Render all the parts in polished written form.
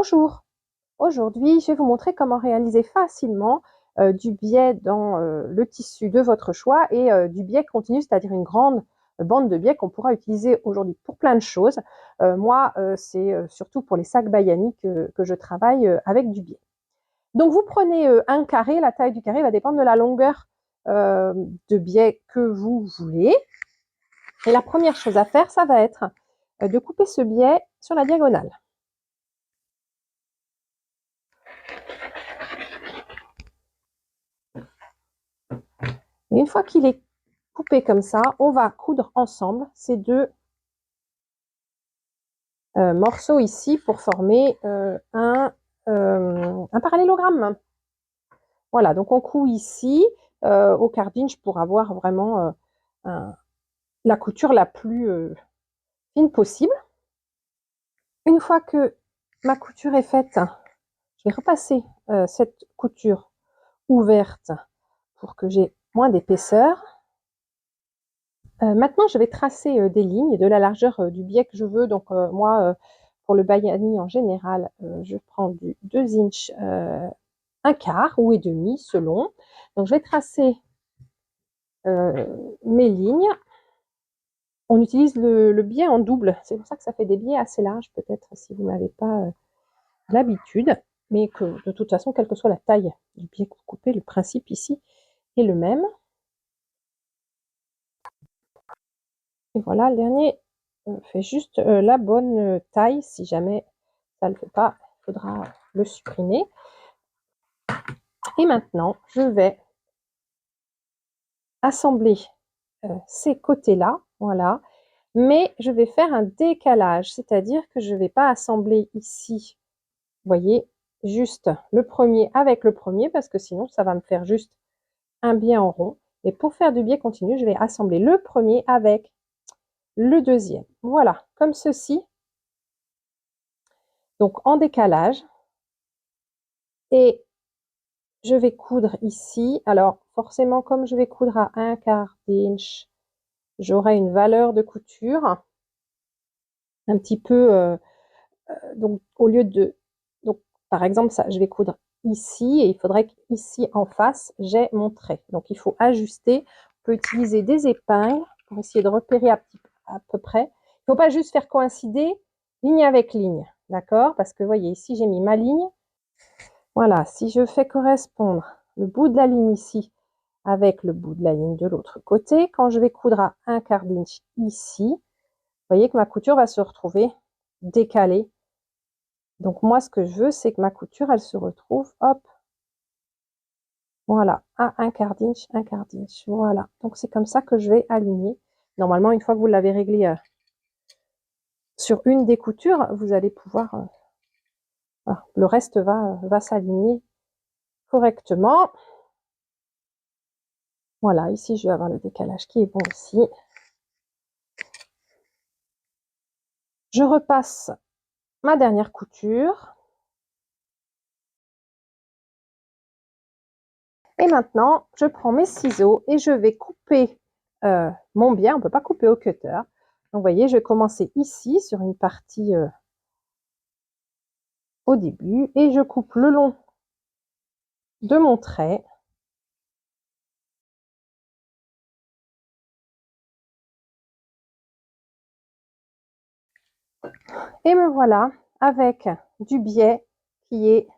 Bonjour, aujourd'hui je vais vous montrer comment réaliser facilement du biais dans le tissu de votre choix et du biais continu, c'est-à-dire une grande bande de biais qu'on pourra utiliser aujourd'hui pour plein de choses. Moi, c'est surtout pour les sacs Bayani que je travaille avec du biais. Donc vous prenez un carré, la taille du carré va dépendre de la longueur de biais que vous voulez. Et la première chose à faire, ça va être de couper ce biais sur la diagonale. Et une fois qu'il est coupé comme ça, on va coudre ensemble ces deux morceaux ici pour former un parallélogramme. Voilà, donc on coud ici au cardinge pour avoir vraiment la couture la plus fine possible. Une fois que ma couture est faite, je vais repasser cette couture ouverte pour que j'ai moins d'épaisseur. Maintenant, je vais tracer des lignes de la largeur du biais que je veux. Donc, moi, pour le Bayani en général, je prends du 2 inches, un quart ou et demi selon. Donc, je vais tracer mes lignes. On utilise le biais en double. C'est pour ça que ça fait des biais assez larges, peut-être si vous n'avez pas l'habitude. Mais que de toute façon, quelle que soit la taille du biais que vous coupez, le principe ici est le même. Et voilà, le dernier fait juste la bonne taille. Si jamais ça ne le fait pas, il faudra le supprimer. Et maintenant, je vais assembler ces côtés-là, voilà. Mais je vais faire un décalage, c'est-à-dire que je ne vais pas assembler ici, vous voyez, juste le premier avec le premier, parce que sinon, ça va me faire juste un biais en rond. Et pour faire du biais continu, je vais assembler le premier avec le deuxième. Voilà, comme ceci. Donc, en décalage. Et je vais coudre ici. Alors, forcément, comme je vais coudre à 1/4 d'inch, j'aurai une valeur de couture un petit peu, donc au lieu de, donc par exemple, ça, je vais coudre ici et il faudrait qu'ici en face, j'ai mon trait. Donc, il faut ajuster. On peut utiliser des épingles pour essayer de repérer à peu près. Il ne faut pas juste faire coïncider ligne avec ligne, d'accord? Parce que, vous voyez, ici, j'ai mis ma ligne. Voilà, si je fais correspondre le bout de la ligne ici avec le bout de la ligne de l'autre côté, quand je vais coudre à 1/4 d'inch ici, vous voyez que ma couture va se retrouver décalée. Donc moi, ce que je veux, c'est que ma couture, elle se retrouve, hop, voilà, à 1/4 d'inch, 1/4 d'inch. Voilà, donc c'est comme ça que je vais aligner. Normalement, une fois que vous l'avez réglé sur une des coutures, vous allez pouvoir, voilà, le reste va s'aligner correctement. Voilà, ici, je vais avoir le décalage qui est bon aussi. Je repasse ma dernière couture. Et maintenant, je prends mes ciseaux et je vais couper mon biais. On ne peut pas couper au cutter. Donc, vous voyez, je vais commencer ici sur une partie au début et je coupe le long de mon trait. Et me voilà avec du biais qui est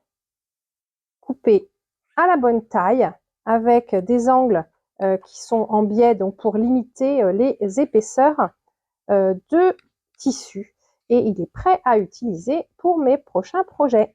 coupé à la bonne taille avec des angles qui sont en biais, donc pour limiter les épaisseurs de tissu. Et il est prêt à utiliser pour mes prochains projets.